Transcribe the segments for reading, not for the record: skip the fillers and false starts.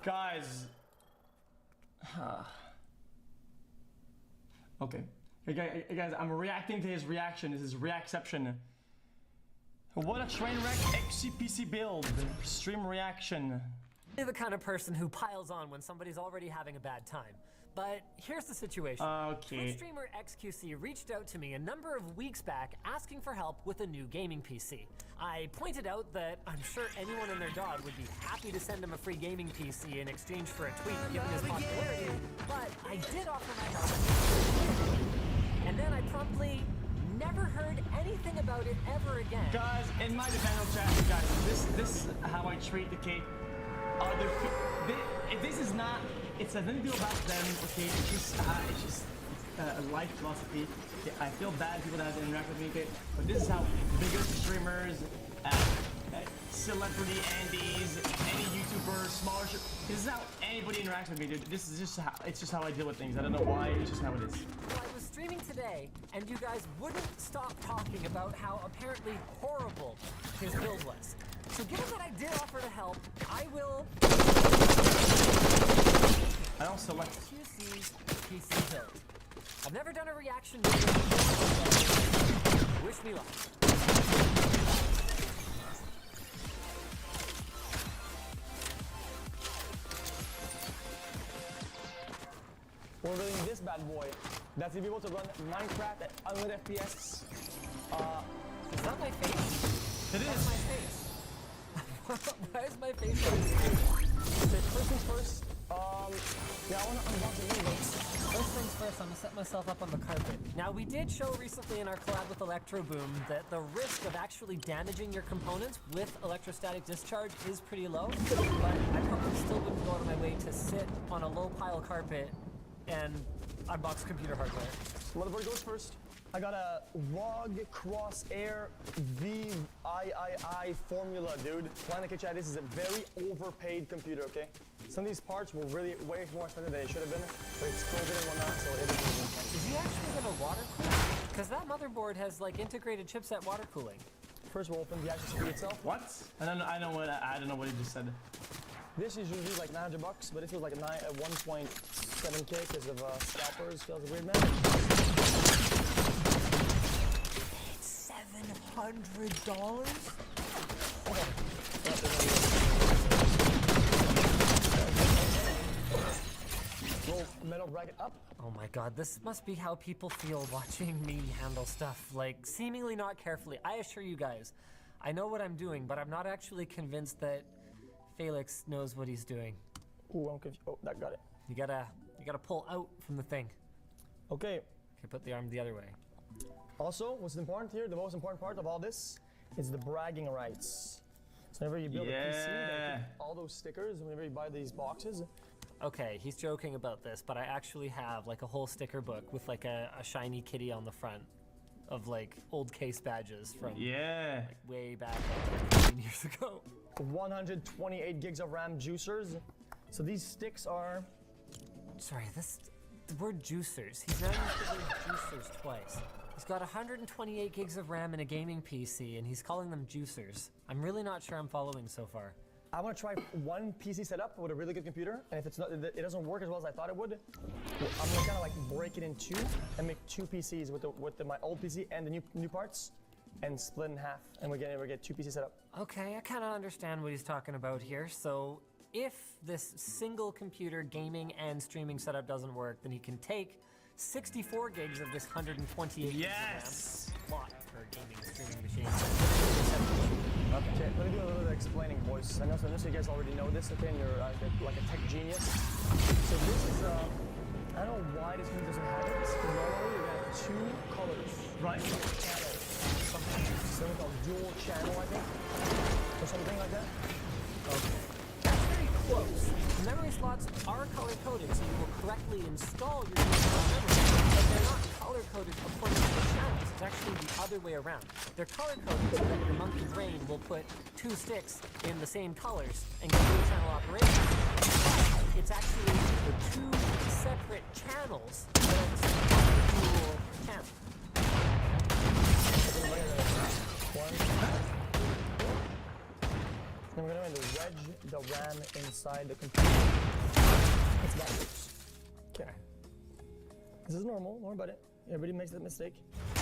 Guys. Okay. Hey guys, I'm reacting to his reaction. This is reacception. What a train wreck XCPC build. Stream reaction. I'm the kind of person who piles on when somebody's already having a bad time. But here's the situation. Okay. Twitch streamer XQC reached out to me a number of weeks back asking for help with a new gaming PC. I pointed out that I'm sure anyone and their dog would be happy to send him a free gaming PC in exchange for a tweet given his popularity, but I did offer my help. And then I promptly never heard anything about it ever again. Guys, in my defense chat, guys, this is how I treat the cake. This is not. It has nothing to do about them. Okay, it's just a life philosophy. Okay, I feel bad people that have to interact with me. Okay, but this is how bigger streamers, celebrity Andes, any YouTuber, smaller. This is how anybody interacts with me, dude. This is just how. It's just how I deal with things. I don't know why. It's just how it is. Well, I was streaming today, and you guys wouldn't stop talking about how apparently horrible his build was. So given that I did offer to help, I will... I don't select QC's PC build. I've never done a reaction video before. Wish me luck. We're building this bad boy that's able to run Minecraft at unlimited FPS. Is that my face? It is. That's my face. Why is my face on the screen? Okay, first things first. Yeah, I want to unbox the windows. First things first, I'm gonna set myself up on the carpet. Now, we did show recently in our collab with Electro Boom that the risk of actually damaging your components with electrostatic discharge is pretty low, but I probably still wouldn't go out of my way to sit on a low pile carpet and unbox computer hardware. Motherboard goes first. I got a ROG Crosshair VII formula, dude. Planet Chat, this is a very overpaid computer, okay? Some of these parts were really way more expensive than they should have been, but it's COVID and whatnot, so it is. Is he actually gonna water cool? Because that motherboard has like integrated chipset water cooling. First, we'll open the actual screen itself. What? I don't know what he just said. This is usually like $900, but this was like a 1.7K because of scalpers. Feels a weird man. $700? Roll metal bracket up. Oh my god, this must be how people feel watching me handle stuff, like, seemingly not carefully. I assure you guys, I know what I'm doing, but I'm not actually convinced that Felix knows what he's doing. Ooh, I'm confused. Oh, that got it. You gotta pull out from the thing. Okay. Okay, put the arm the other way. Also, what's important here, the most important part of all this, is the bragging rights. So whenever you build a PC, they put all those stickers, whenever you buy these boxes. Okay, he's joking about this, but I actually have like a whole sticker book with like a shiny kitty on the front of like old case badges from like, way back like 15 years ago. 128 gigs of RAM juicers. So these sticks are... Sorry, the word juicers. He's now used the word juicers twice. He's got 128 gigs of RAM in a gaming PC, and he's calling them juicers. I'm really not sure I'm following so far. I want to try one PC setup with a really good computer, and if it doesn't work as well as I thought it would, I'm gonna kind of like break it in two and make two PCs with my old PC and the new parts, and split in half, and we get two PC setup. Okay, I kind of understand what he's talking about here. So if this single computer gaming and streaming setup doesn't work, then he can take 64 gigs of this 128 gigs of RAM lot per gaming streaming machine. Okay, let me do a little bit of explaining, boys. I know you guys already know this, okay, and you're like a tech genius. So this is, I don't know why this one doesn't have it. Normally you have two colors, right? Channels. Something called dual channel, I think, or something like that. Okay. That's very close. Memory slots are color-coded, so you will correctly install your digital memory, but they're not color-coded according to the channels. It's actually the other way around. They're color-coded so that your monkey brain will put two sticks in the same colors and get dual channel operation. But it's actually the two separate channels that are the same dual channel. Then we're gonna do the wedge the RAM inside the computer. It's backwards. Okay. This is normal. Don't worry about it. Everybody makes that mistake. I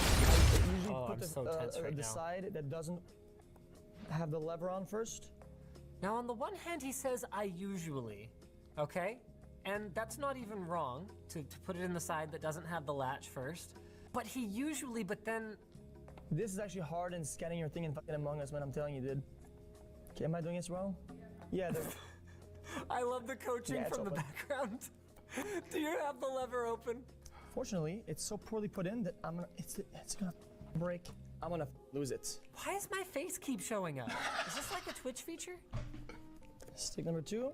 usually put I'm so tense right the now. side that doesn't have the lever on first. Now, on the one hand, he says, I usually, okay? And that's not even wrong to put it in the side that doesn't have the latch first. But he usually, but then... This is actually hard in scanning your thing in fucking Among Us, man. I'm telling you, dude. Okay, am I doing this wrong? Yeah, I love the coaching Yeah, it's from the open. background. Do you have the lever open? Fortunately, it's so poorly put in that it's gonna break. I'm gonna lose it. Why does my face keep showing up? Is this like a Twitch feature? Stick number 2.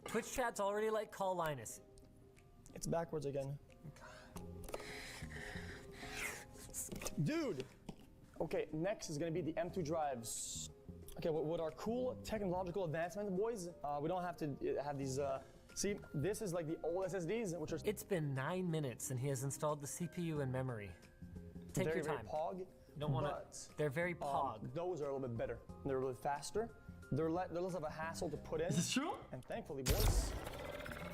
Twitch chat's already like call Linus. It's backwards again. Dude! Okay, next is gonna be the M2 drives. Okay, with our cool technological advancement, boys, we don't have to have these, see, this is like the old SSDs, which are It's been 9 minutes and he has installed the CPU and memory. Take very, your time. very pog. You don't want to. but, They're very pog. Those are a little bit better. They're a little bit faster. They're less of a hassle to put in. Is this true? And thankfully, boys,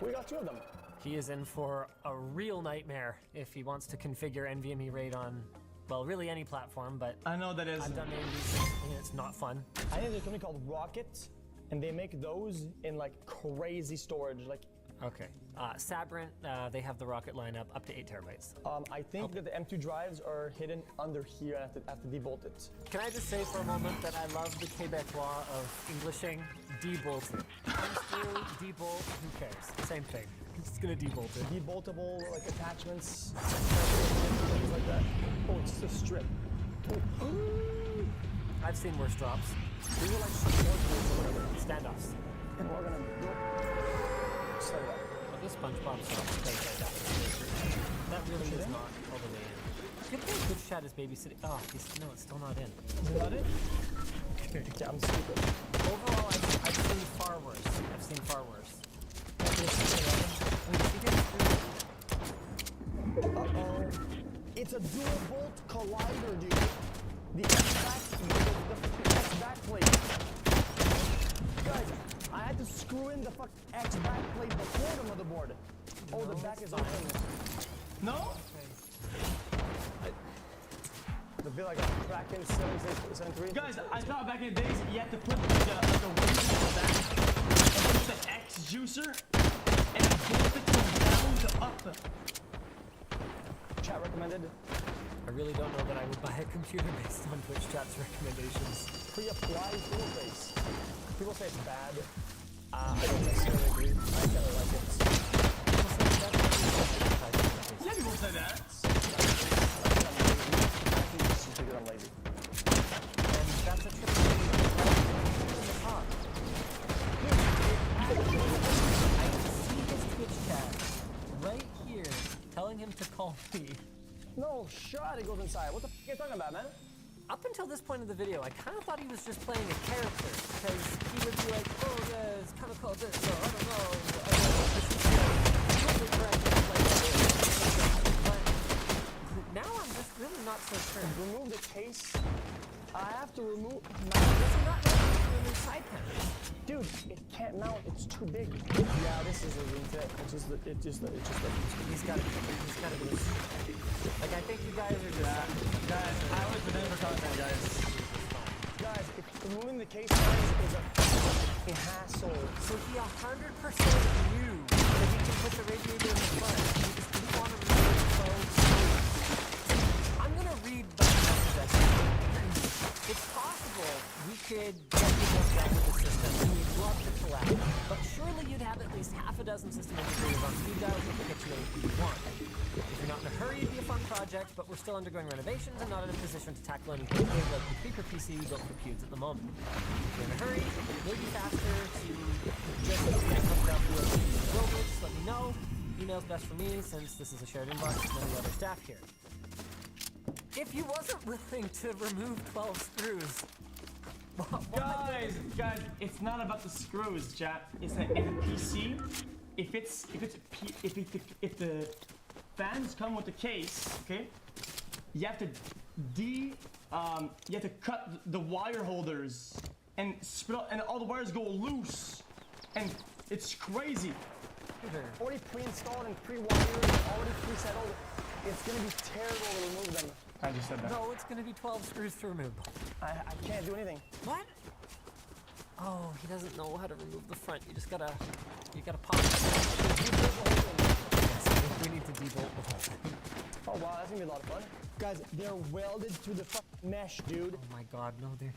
we got 2 of them. He is in for a real nightmare if he wants to configure NVMe RAID on, well, really any platform, but I know that is. I've done AMD and it's not fun. I think there's a company called Rocket, and they make those in like crazy storage. Like, Okay. Sabrent, they have the Rocket lineup up to 8 terabytes. I think that the M2 drives are hidden under here. I have to debolt it. Can I just say for a moment that I love the Quebecois of Englishing debolted. Unscrew, debolt, who cares? Same thing. I'm just gonna debolt it. Deboltable like attachments, things like that. Oh, it's just a strip. Oh. I've seen worse drops. These are like support boards or whatever. Standoffs. And we're gonna go set it up. But this SpongeBob song plays like that. That really is not all the way in. Good thing Good Chat is babysitting. Oh, no, it's still not in. Is that it? Yeah, I'm stupid. Overall, I've seen far worse. I've seen far worse. Uh-oh. It's a dual bolt collider, dude. The X-back plate. Guys, I had to screw in the fuck X-back plate before the motherboard. Oh, the back is open. No? The bit like a Kraken 773. Guys, I thought back in the days you had to put the weight on the back and put the X juicer and bolt it from down to up. Chat recommended. I really don't know that I would buy a computer based on Twitch Chat's recommendations. Pre-apply tool base. People say it's bad. I don't necessarily agree. I kind of like it. Yeah, people say that. I'm lazy. And that's a trick in the top. I see his Twitch chat right here telling him to call me. No, shot, it goes inside. What the f*** are you talking about, man? Up until this point of the video, I kind of thought he was just playing a character, because he would be like, oh, yeah, it's kind of called this, so I don't know. Totally correct, but now I'm just really not so sure. Remove the case. I have to remove. Does he not remove the side panel? Dude, it can't mount. It's too big. Yeah, this is a room fit. It's just like. He's got to be. Like, I think you guys are just. Guys, I always been in for content, guys. Guys, removing the case is a hassle. So he 100% knew that he could put the radiator in the front. He just didn't want to remove it so smooth. I'm gonna read the message. It's possible we could get people done with the system and we'd love to collab, but surely you'd have at least half a dozen system integrators on speed dial who could get you anything you want. If you're not in a hurry, it'd be a fun project, but we're still undergoing renovations and not in a position to tackle anything big like the creeper PC we built for Pewds at the moment. If you're in a hurry, it may be faster to just hook up with builders. Let me know. Email's best for me since this is a shared inbox with many other staff here. If he wasn't willing to remove 12 screws, Guys, it's not about the screws, chat. It's that in the PC, if the fans come with the case, okay, you have to cut the wire holders and spit out, and all the wires go loose, and it's crazy. Already pre-installed and pre-wired, already pre-settled. It's gonna be terrible to remove them. I just said that. No, it's gonna be 12 screws to remove. I can't do anything. What? Oh, he doesn't know how to remove the front. You gotta pop it. Yes, I think we need to debolt the whole thing. Oh wow, that's gonna be a lot of fun. Guys, they're welded to the mesh, dude. Oh my god, no, they're...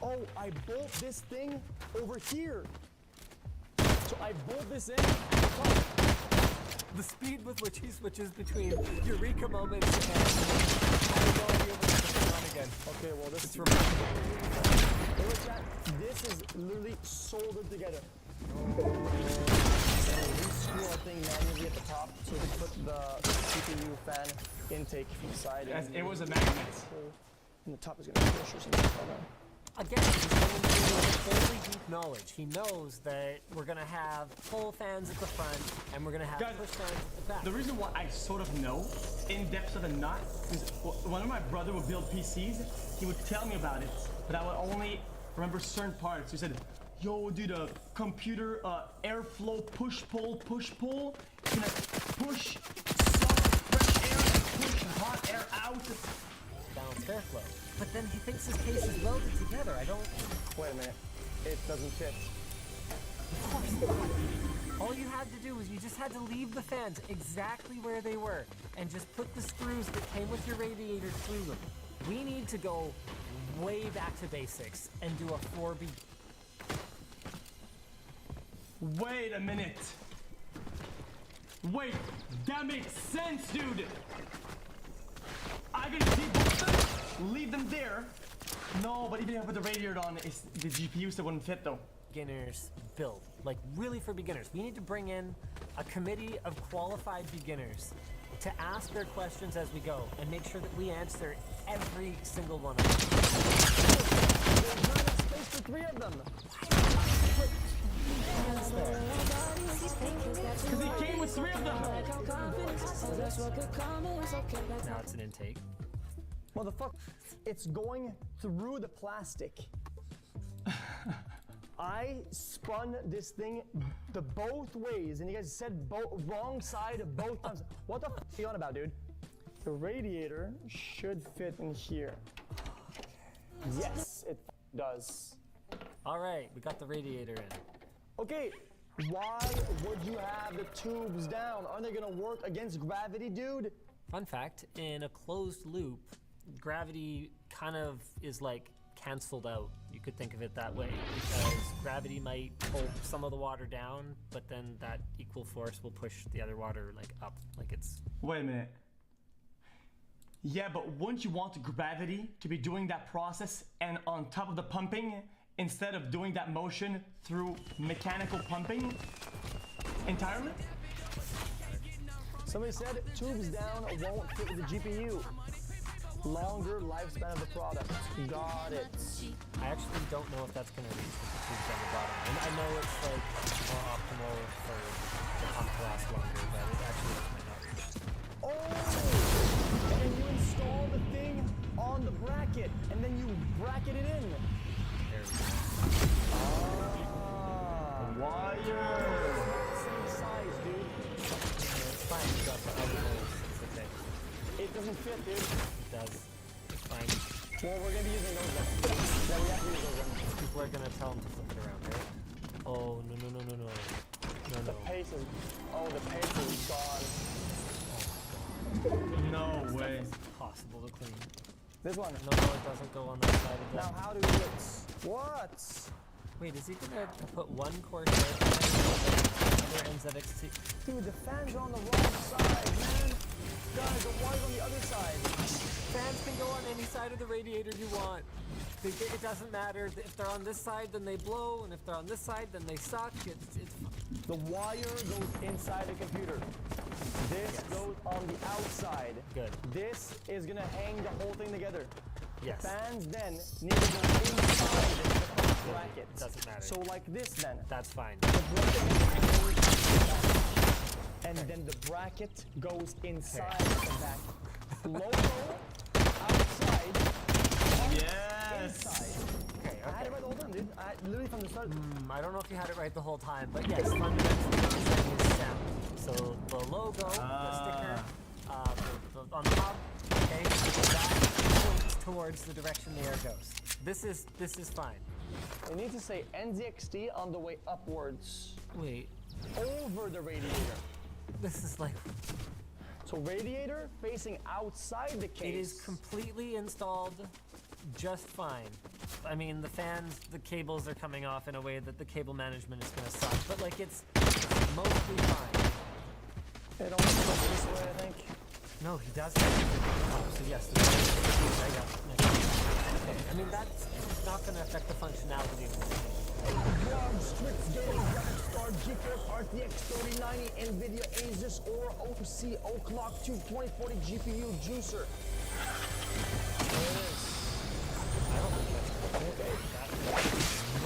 Oh, I bolt this thing over here. So I bolt this in. The speed with which he switches between eureka moments and having no idea when to put it on again. Okay, well this It's remarkable. Hey, look, chat. This is literally soldered together. We screw our thing manually at the top so we can put the CPU fan intake from the side. Yes, and it was a magnet. And the top is gonna push or something. I don't know. Again, he's coming through with fairly deep knowledge. He knows that we're gonna have pull fans at the front and we're gonna have Guys, push fans at the back. The reason why I sort of know in depth of the nut is whenever my brother would build PCs, he would tell me about it, but I would only remember certain parts. He said, yo, dude, computer airflow push pull, it's gonna push soft fresh air and push hot air out. Balanced airflow. But then he thinks his case is welded together. I don't... Wait a minute. It doesn't fit. Of course not. All you had to do was you just had to leave the fans exactly where they were and just put the screws that came with your radiator through them. We need to go way back to basics and do a 4B. Wait a minute. Wait, that makes sense, dude. I can debolt them, leave them there. No, but even if I put the radiator on, the GPU still wouldn't fit though. Beginners build, like really for beginners. We need to bring in a committee of qualified beginners to ask their questions as we go and make sure that we answer every single one of them. There's not enough space for 3 of them. Because he came with 3 of them. Now it's an intake. Motherfucker, it's going through the plastic. I spun this thing the both ways, and you guys said wrong side of both times. What the f are you on about, dude? The radiator should fit in here. Yes, it does. All right, we got the radiator in. Okay, why would you have the tubes down? Aren't they gonna work against gravity, dude? Fun fact, in a closed loop, gravity kind of is like canceled out. You could think of it that way, because gravity might pull some of the water down, but then that equal force will push the other water like up, like it's... Wait a minute. Yeah, but wouldn't you want gravity to be doing that process and on top of the pumping instead of doing that motion through mechanical pumping entirely? Somebody said tubes down won't fit with the GPU. Longer lifespan of the product. Got it. I actually don't know if that's going to reach with the tubes on the bottom. I know it's like more optimal for the pump to last longer, but it actually might not reach. Oh! And then you install the thing on the bracket, and then you bracket it in. There we go. Wire! Same size, dude. It's fine, you got the other holes. It's okay. It doesn't fit, dude. It does. It's fine. Well, we're gonna be using those then. Yeah, we have to use those then. People are going to tell him to flip it around, right? Oh, no. The pace is... Oh, the pace is gone. No way. It's impossible to clean. This one. No, it doesn't go on that side again. Now, how do we do it? What? Wait, is he gonna put one course there and the other NZXT? Dude, the fans are on the wrong side, man. Guys, the wire's on the other side. Fans can go on any side of the radiator you want. It doesn't matter. If they're on this side, then they blow, and if they're on this side, then they suck. It's The wire goes inside the computer. This goes on the outside. Good. This is gonna hang the whole thing together. Yes. Fans then need to go inside the bracket. Doesn't matter. So like this then. That's fine. The bracket goes and then the bracket goes inside the back. Logo outside. Yes! Inside. I had it right the whole time, dude. I literally from the start. I don't know if you had it right the whole time, but yes, fundamentally what you're saying is sound. So the logo, the sticker, on top, okay, that points towards the direction the air goes. This is fine. We need to say NZXT on the way upwards. Wait, Over the radiator. this is like, So radiator facing outside the case. it is completely installed just fine. I mean, the fans, the cables are coming off in a way that the cable management is gonna suck, but like it's mostly fine. It almost goes this way, I think. No, he does have the top, so yes, the I got it. Okay, I mean, that's not gonna affect the functionality of this. Vlog, Strix Gaming, Graphics Card, GeForce RTX 3090, NVIDIA Asus, Aura OC, O'Clock 2 2040 GPU Juicer. There it is. I don't think that's okay.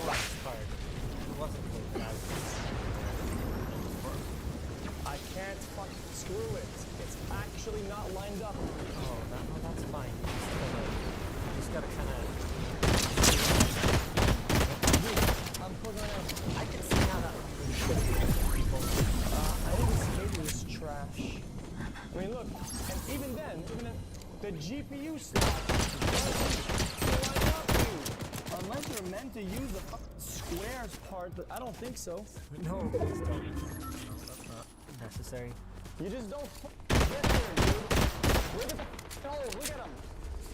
That's card. It wasn't good. I can't fucking screw it. It's actually not lined up. Oh, that's fine. You just gotta kind of. I'm plugging it in. I can see how that would be really good for people. I think this cable is trash. I mean, look, and even then, the GPU slot doesn't line up, dude. Unless you're meant to use the fucking squares part, but I don't think so. No, please don't. No, that's not necessary. You just don't get there, dude. Look at the hole, look at him.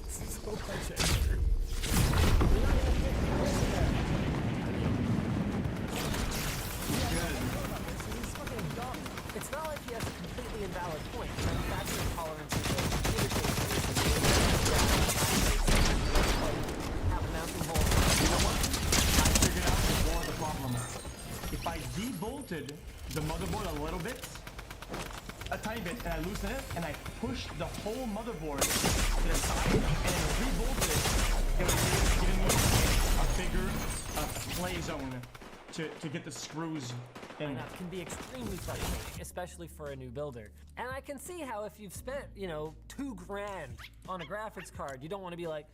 So much effort. You're not gonna fit this in there. This is fucking dumb. It's not like he has a completely invalid point. Manufacturing tolerances of computer have a mounting hole. You know what? I figured out more of the problem. If I debolted the motherboard a little bit, a tiny bit, and I loosen it, and I push the whole motherboard to the side, and then rebolted it would give me a bigger play zone to get the screws in. And that can be extremely frustrating, especially for a new builder. And I can see how if you've spent, you know, $2 grand on a graphics card, you don't want to be like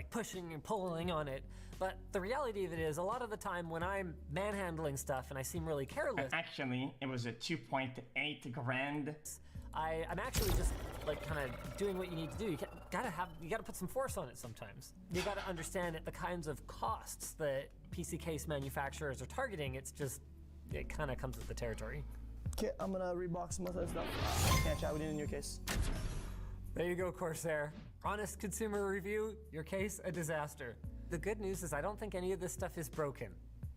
pushing and pulling on it. But the reality of it is, a lot of the time when I'm manhandling stuff and I seem really careless, Actually, it was a 2.8 grand. I'm actually just like kind of doing what you need to do. You gotta put some force on it sometimes. You gotta understand that the kinds of costs that PC case manufacturers are targeting. It kind of comes with the territory. Okay, I'm gonna rebox some of that stuff. I can't chat with you in your case. There you go, Corsair. Honest consumer review, your case, a disaster. The good news is I don't think any of this stuff is broken.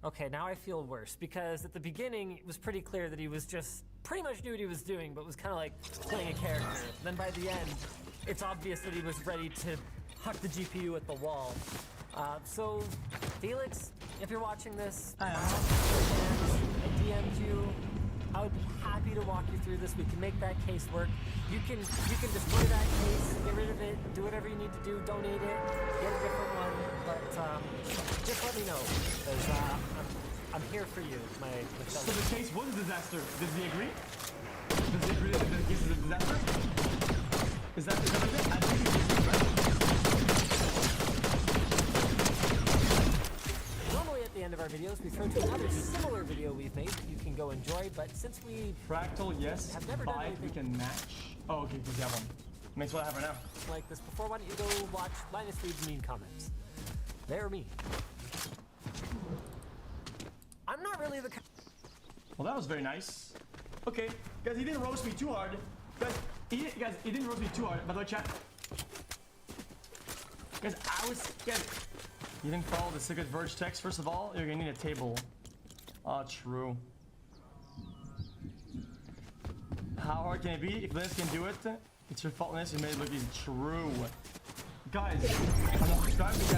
Okay, now I feel worse, because at the beginning it was pretty clear that he was just pretty much knew what he was doing, but was kind of like playing a character. Then by the end, it's obvious that he was ready to huck the GPU at the wall. So, Felix, if you're watching this, I DM'd you. I would be happy to walk you through this. We can make that case work. You can destroy that case, get rid of it, do whatever you need to do, donate it, get a different one. But just let me know, because I'm here for you, my So the case was a disaster. Does he agree? Does he agree that the case is a disaster? Is that what it is? I think he agrees, right? Normally at the end of our videos, we throw to another similar video we've made that you can go enjoy, but since we Fractal, yes. have never done Five, we anything can match. Oh, okay, because you have one. Makes what I have right now. like this before, why don't you go watch Linus Reed's mean comments? They're mean. I'm not really the Well, that was very nice. Okay, guys, he didn't roast me too hard. Guys, he didn't roast me too hard. By the way, chat. Guys, you didn't follow the Secret Verge text. First of all, you're gonna need a table. True. How hard can it be? If Linus can do it, it's your fault, Linus. You made it look easy. True. Guys, I'm not subscribed.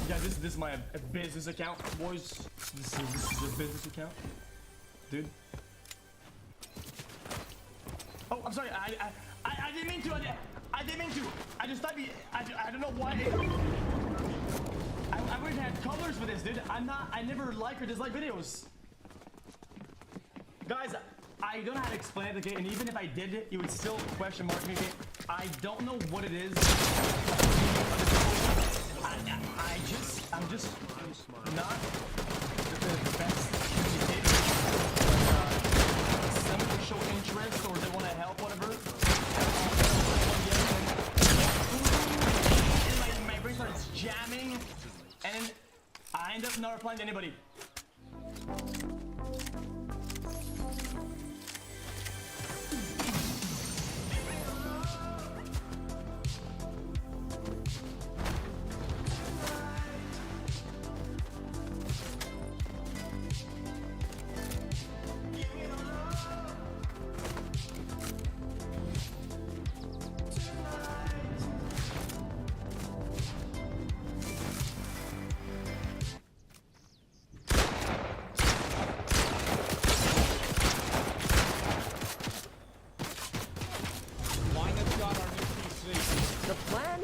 Guys, this is my business account, boys. This is a business account, dude. Oh, I'm sorry. I didn't mean to. I didn't mean to. I just thought I don't know why. I wish I had colors for this, dude. I never like or dislike videos. Guys, I don't know how to explain it, okay? And even if I did it, you would still question mark me, okay? I don't know what it is. I'm just not the best communicator. But, some people show interest or they want to help, whatever. And my brain starts jamming, and then I end up not replying to anybody.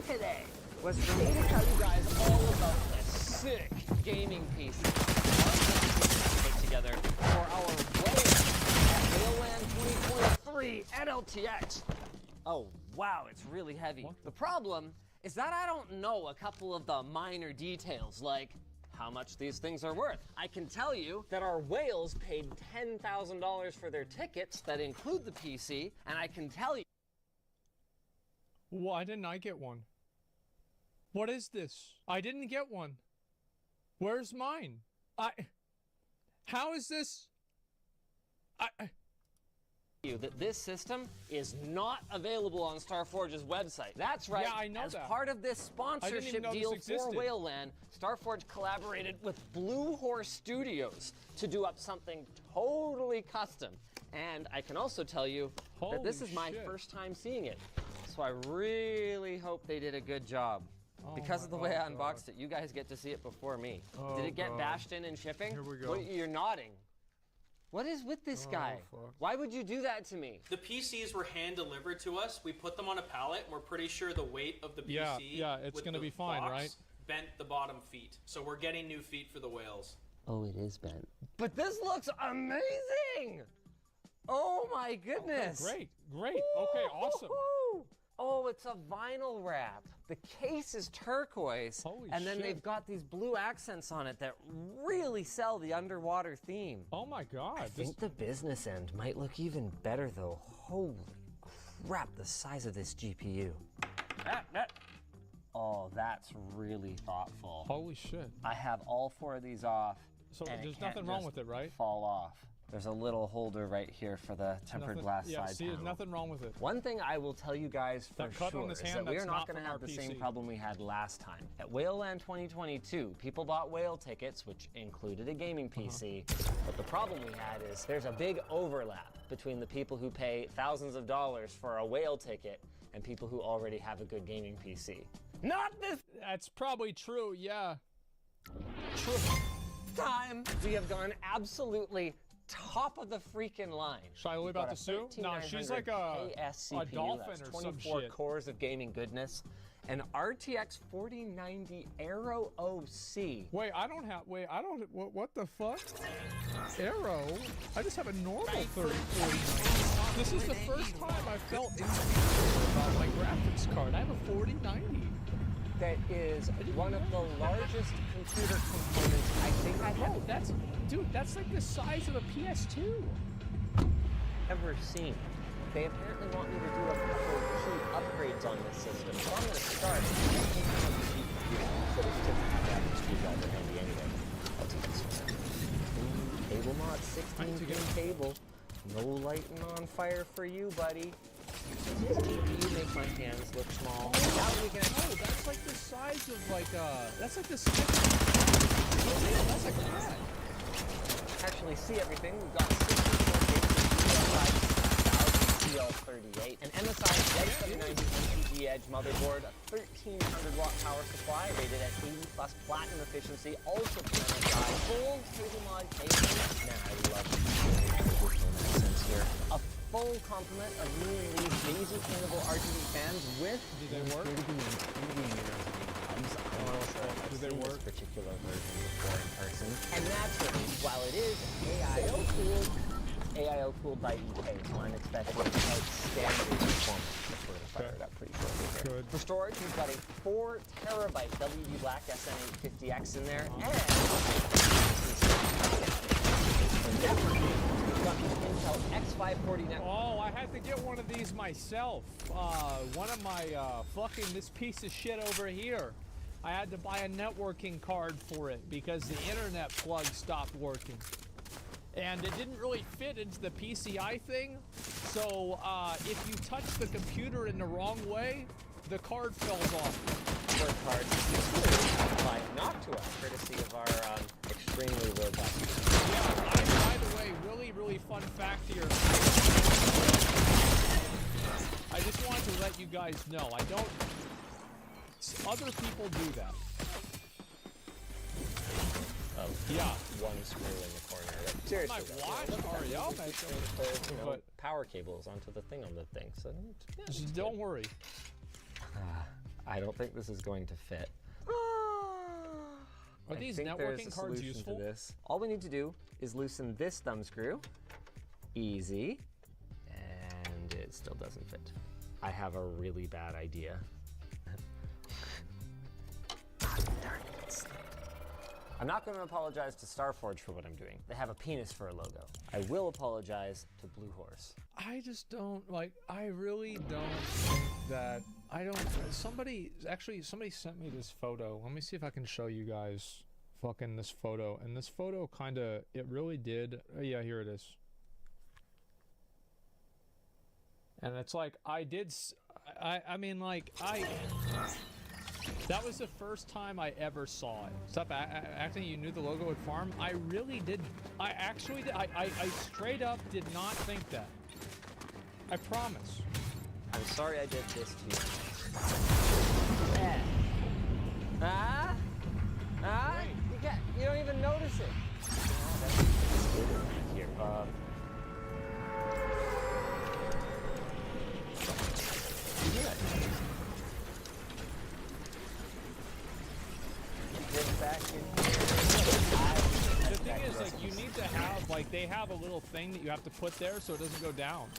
Today was for me to tell you guys all about this sick gaming piece put together for our Wayland 2023 at LTX. Oh, wow, it's really heavy. What? The problem is that I don't know a couple of the minor details, like how much these things are worth. I can tell you that our whales paid $10,000 for their tickets that include the PC, and I can tell you... Why didn't I get one? What is this? I didn't get one. Where's mine? How is this? That this system is not available on Starforge's website. That's right. Yeah, I know As that. part of this sponsorship deal for Whaleland, Starforge collaborated with Blue Horse Studios to do up something totally custom. And I can also tell you that this is my first time seeing it. So I really hope they did a good job. Because of the way I unboxed it, you guys get to see it before me. Did it get bashed in shipping? Here we go. You're nodding. What is with this guy? Fuck. Why would you do that to me? The PCs were hand delivered to us. We put them on a pallet, and we're pretty sure the weight of the PC yeah, it's gonna be fine, box right? Bent the bottom feet. So we're getting new feet for the whales. Oh, it is bent. But this looks amazing! Oh my goodness! Okay, great. Okay, awesome. Oh, it's a vinyl wrap. The case is turquoise. Holy and then shit. they've got these blue accents on it that really sell the underwater theme. Oh my God. I think the business end might look even better though. Holy crap, the size of this GPU. Oh, that's really thoughtful. Holy shit. I have all 4 of these off. So and there's it can't nothing wrong just with it, right? Fall off. There's a little holder right here for the tempered glass yeah, side see, panel. there's nothing wrong with it. One thing I will tell you guys for That cut on sure this is hand, that we are that's not not going to from have our the same PC. problem we had last time. At Whaleland 2022, people bought whale tickets, which included a gaming PC. But the problem we had is there's a big overlap between the people who pay thousands of dollars for a whale ticket and people who already have a good gaming PC. Not this That's probably true, yeah. True. time. We have gone absolutely top of the freaking line. Should I worry about the Sue? No, she's like a CPU, dolphin that's or some 24 shit. cores of gaming goodness. An RTX 4090 Aero OC. Wait, what the fuck? Arrow? I just have a normal 3040. This is the first time I felt insecure about my graphics card. I have a 4090. That is one of the largest computer components I think I've That's like the size of a PS2. ever seen. They apparently want me to do a couple of key upgrades on this system. So I'm going to start taking on the GPU. So it's just have that screwdriver handy anyway. I'll take this one. Cable mod, 16-pin cable. No lighting on fire for you, buddy. Does this GPU make my hands look small? Oh, that's like the size of that's like the size. That's like that. Actually see everything. We've got 64 gigs CL38, an MSI Z790 MTG Edge motherboard, a 1300 watt power supply rated at 80+ platinum efficiency, also from MSI, full cable mod casing. Man, I love the accents here. A full complement of new and these daisy tunable RGB fans with Do they work? Do they work? This particular version before in person. And naturally, while it is AIO cooled, AIO cooled by EK, so I'm expecting outstanding performance. We're gonna fire it up pretty shortly here. Good. For storage, we've got a 4 terabyte WD Black SN850X in there, and for networking, we've got the Intel X540 network. Oh, I had to get one of these myself. One of my fucking this piece of shit over here. I had to buy a networking card for it because the internet plug stopped working. And it didn't really fit into the PCI thing. So if you touch the computer in the wrong way, the card falls off. Network cards by Noctua, courtesy of our extremely robust. Yeah, by the way, really fun fact here. I just wanted to let you guys know, I don't... Other people do that. Oh, yeah. One screw in the corner. Seriously, My though, watch? look at that. Sorry, I'll make You know, But- power cables onto the thing on the thing. So yeah, Just don't worry. I don't think this is going to fit. Are these I think networking there's a cards solution useful? to this. All we need to do is loosen this thumb screw. Easy. And it still doesn't fit. I have a really bad idea. Darn it. I'm not going to apologize to Starforge for what I'm doing. They have a penis for a logo. I will apologize to Blue Horse. I just don't, like, I really don't think that, somebody sent me this photo. Let me see if I can show you guys fucking this photo. And this photo kinda, it really did, yeah, here it is. And it's like, that was the first time I ever saw it. Stop acting you knew the logo would farm. I really did. I actually did. I straight up did not think that. I promise. I'm sorry I did this to you. You don't even notice it. Here, The thing is, like, you need to have, like, they have a little thing that you have to put there so it doesn't go down.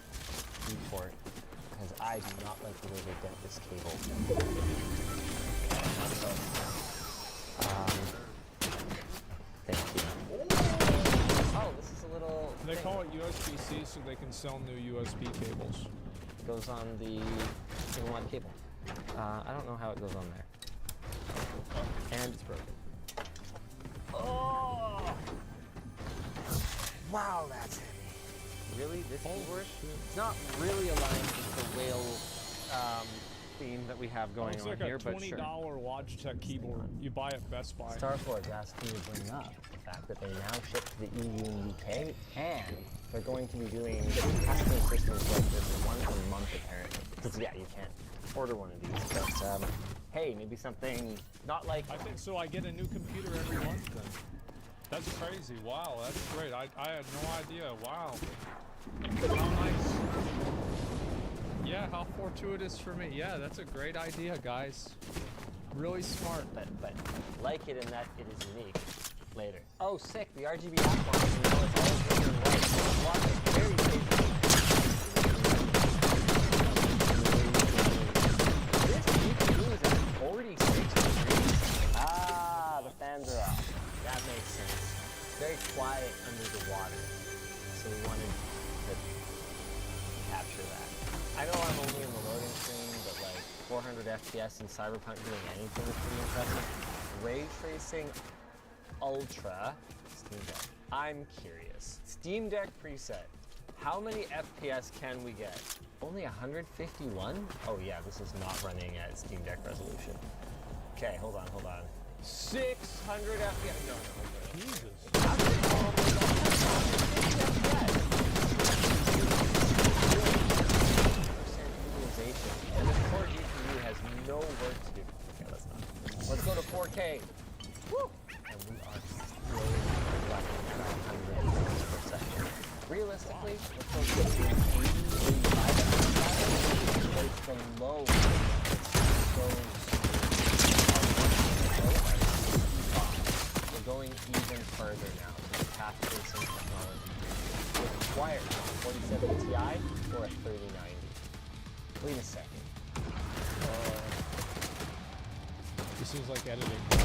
Need for it, because I do not like the way they get this cable. Thank you. Oh, this is a little. They thing. call it USB-C so they can sell new USB cables. Goes on the single line cable. I don't know how it goes on there. And it's broken. Oh! Wow, that's heavy. Really? This keyboard? It's not really aligned with the whale theme that we have going It's on like here, a but $20 sure. Logitech keyboard. You buy at Best Buy. Starforge asked me to bring up the fact that they now ship to the EU and UK, and they're going to be doing custom systems like this once a month, apparently. Because, yeah, you can't order one of these, but, hey, maybe something not like... I think so. I get a new computer every month then. That's crazy. Wow, that's great. I had no idea. Wow. How nice. Yeah, how fortuitous for me. Yeah, that's a great idea, guys. Really smart. But like it in that it is unique. Later. Oh, sick. The RGB platform. You know, it's all green and white. Lots of very tasty. This GPU is at 46 degrees. Ah, the fans are off. That makes sense. It's very quiet under the water. So we wanted to capture that. I know I'm only in the loading screen, but like 400 FPS in Cyberpunk doing anything is pretty impressive. Ray Tracing Ultra Steam Deck. I'm curious. Steam Deck preset. How many FPS can we get? Only 151? Oh yeah, this is not running at Steam Deck resolution. Okay, hold on. 600 FPS. No. Jesus. Utilization. And this core GPU has no work to do. Okay, let's not. Let's go to 4K. Woo! And we are slowly running at 100 frames per second. Realistically, let's go to 385 but it's below. We're going even further now to the path-tracing technology. With acquired a 47 Ti or a 3090. Wait a second. This seems like editing. It's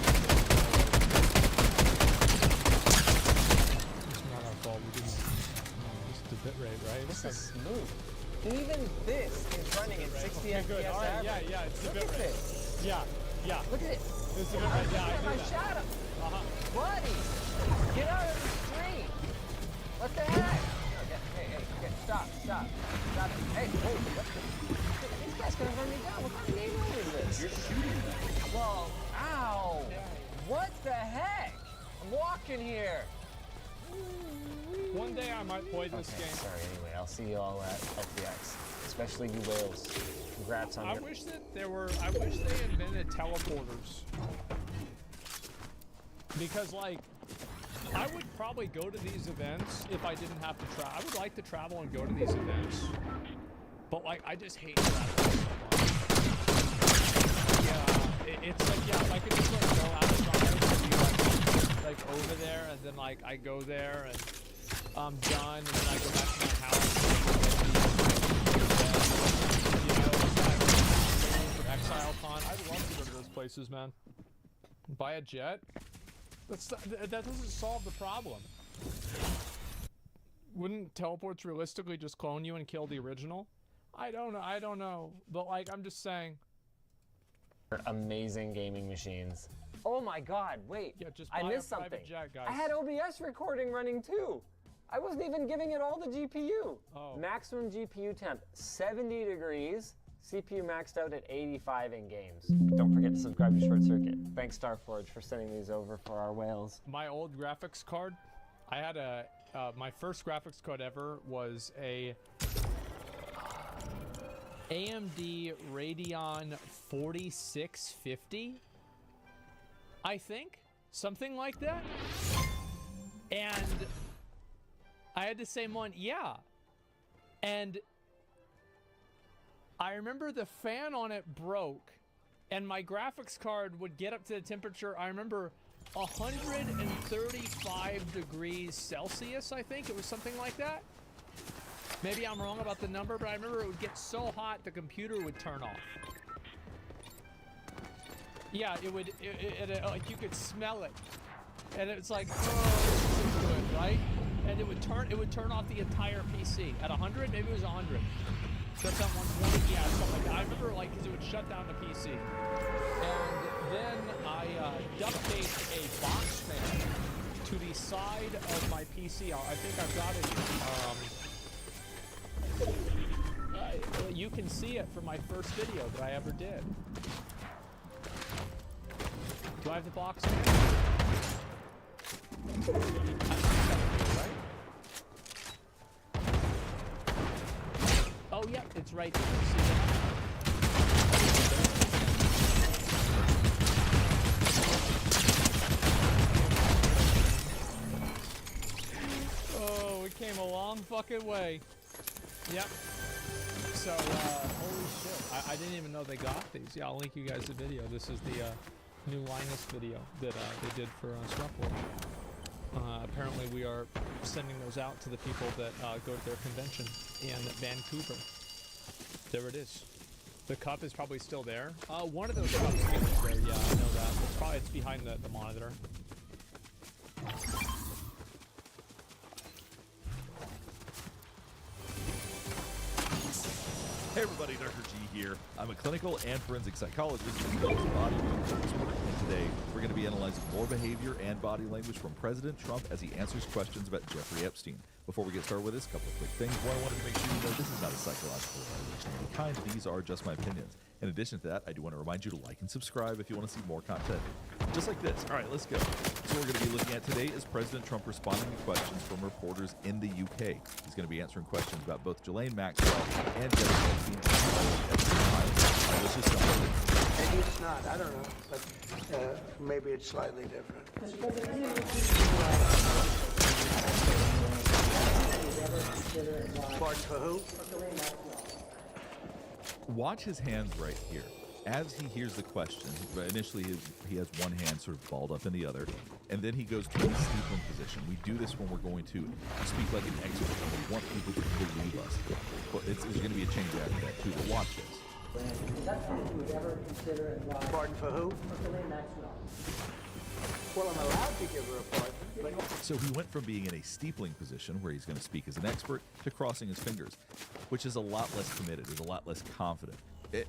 not our fault. We didn't. This is the bitrate, right? This is smooth. Even this is running at 60 FPS Good. All right. average. Yeah. It's the Look at bitrate. this. Yeah. Look at it. It's the I bitrate. Yeah, I my do that. shadow. Uh-huh. Buddy, get out of the stream. What the heck? Okay, stop. Hey, whoa, these guys gonna run me down. What kind of neighborhood is this? You're shooting them. Whoa, ow. What the heck? I'm walking here. One day I might play this Okay, game. sorry, anyway, I'll see you all at LPX. Especially you whales. Congrats on I your... wish they invented teleporters. Because, like, I would probably go to these events if I didn't have to travel. I would like to travel and go to these events. But, like, I just hate traveling so much. Yeah, it's like, yeah, if I could just, like, go outside and be, like, over there, and then, like, I go there, and I'm done, and then I go back to my house, and, you know, for ExileCon. I'd love to go to those places, man. Buy a jet? That doesn't solve the problem. Wouldn't teleports realistically just clone you and kill the original? I don't know. But, like, I'm just saying. Amazing gaming machines. Oh my god, wait. Yeah, just I buy missed a private something. jet, guys. I had OBS recording running too. I wasn't even giving it all the GPU. Oh. Maximum GPU temp, 70 degrees. CPU maxed out at 85 in games. Don't forget to subscribe to Short Circuit. Thanks Starforge for sending these over for our whales. My old graphics card, I had a, my first graphics card ever was a AMD Radeon 4650, I think, something like that. And I had the same one, yeah. And I remember the fan on it broke, and my graphics card would get up to the temperature, I remember 135 degrees Celsius, I think. It was something like that. Maybe I'm wrong about the number, but I remember it would get so hot the computer would turn off. Yeah, it would, like you could smell it. And it's like, oh, this isn't good, right? And it would turn off the entire PC. At 100, maybe it was 100. Shut down 120, yeah, something like that. I remember, like, because it would shut down the PC. And then I duct taped a box fan to the side of my PC. I think I've got it here. You can see it from my first video that I ever did. Do I have the box fan? Right? Oh, yeah, it's right there. See that? Oh, we came a long fucking way. Yep. So, holy shit. I didn't even know they got these. Yeah, I'll link you guys the video. This is the new Linus video that they did for Scrapboard. Apparently we are sending those out to the people that go to their convention in Vancouver. There it is. The cup is probably still there. One of those cups is there, yeah, I know that. It's behind the monitor. Hey everybody, Dr. G here. I'm a clinical and forensic psychologist as well as a body language expert. And today, we're going to be analyzing more behavior and body language from President Trump as he answers questions about Jeffrey Epstein. Before we get started with this, a couple of quick things. One, I wanted to make sure you know this is not a psychological evaluation of any kind. These are just my opinions. In addition to that, I do want to remind you to like and subscribe if you want to see more content. Just like this. All right, let's go. So what we're going to be looking at today is President Trump responding to questions from reporters in the UK. He's going to be answering questions about both Ghislaine Maxwell and Jeffrey Epstein. Let's just start. Maybe it's not. I don't know. But maybe it's slightly different. Pardon for who? Watch his hands right here. As he hears the question, but initially he has one hand sort of balled up in the other. And then he goes to the steepling position. We do this when we're going to speak like an expert and we want people to believe us. But there's going to be a change after that too. But watch this. Is that something you would ever consider and why? Pardon for who? For Ghislaine Maxwell. Well, I'm allowed to give her a pardon, but So he went from being in a steepling position, where he's going to speak as an expert, to crossing his fingers, which is a lot less committed, is a lot less confident.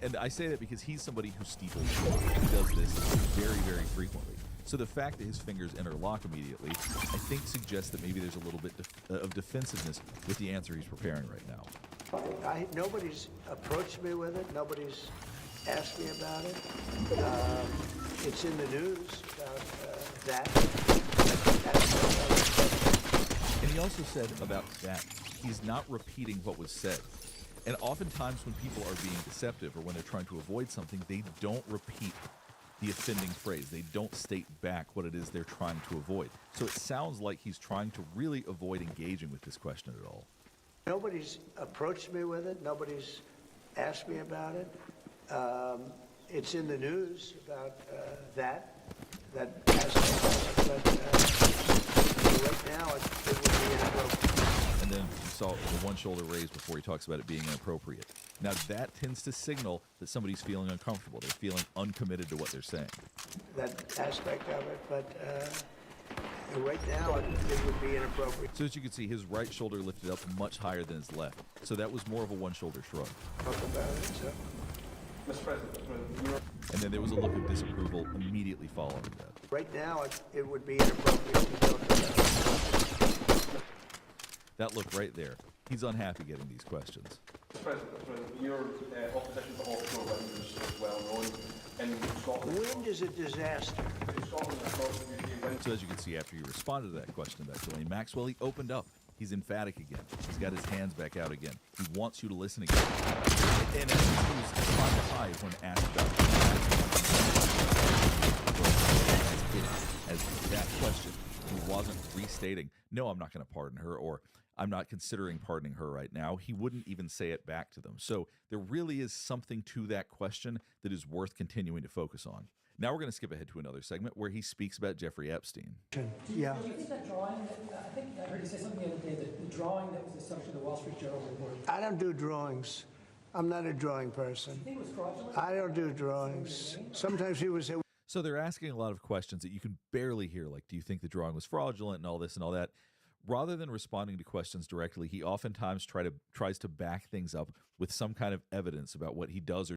And I say that because he's somebody who steeples. He does this very, very frequently. So the fact that his fingers interlock immediately, I think suggests that maybe there's a little bit of defensiveness with the answer he's preparing right now. nobody's approached me with it. Nobody's asked me about it. It's in the news about that. And he also said about that, he's not repeating what was said. And oftentimes when people are being deceptive or when they're trying to avoid something, they don't repeat the offending phrase. They don't state back what it is they're trying to avoid. So it sounds like he's trying to really avoid engaging with this question at all. Nobody's approached me with it. Nobody's asked me about it. It's in the news about that aspect. But right now, it would be inappropriate. And then you saw the one shoulder raised before he talks about it being inappropriate. Now that tends to signal that somebody's feeling uncomfortable. They're feeling uncommitted to what they're saying. That aspect of it, but right now, it would be inappropriate. So as you can see, his right shoulder lifted up much higher than his left. So that was more of a one-shoulder shrug. Talk about it, so. Mr. President, And then there was a look of disapproval immediately following that. Right now, it would be inappropriate to talk about it. That look right there. He's unhappy getting these questions. Mr. President, your opposition to offshore wind is well known in Scotland. Wind is a disaster. In Scotland, it's not usually wind. So as you can see, after he responded to that question about Ghislaine Maxwell, he opened up. He's emphatic again. He's got his hands back out again. He wants you to listen again. And as he was trying to hide when asked about as that question, he wasn't restating, no, I'm not going to pardon her, or I'm not considering pardoning her right now. He wouldn't even say it back to them. So there really is something to that question that is worth continuing to focus on. Now we're going to skip ahead to another segment where he speaks about Jeffrey Epstein. Yeah. Do you think that drawing, I think I heard you say something the other day, that the drawing that was the subject of the Wall Street Journal report, I don't do drawings. I'm not a drawing person. do you think it was fraudulent? I don't do drawings. Sometimes people say, So they're asking a lot of questions that you can barely hear, like, do you think the drawing was fraudulent and all this and all that? Rather than responding to questions directly, he oftentimes tries to back things up with some kind of evidence about what he does or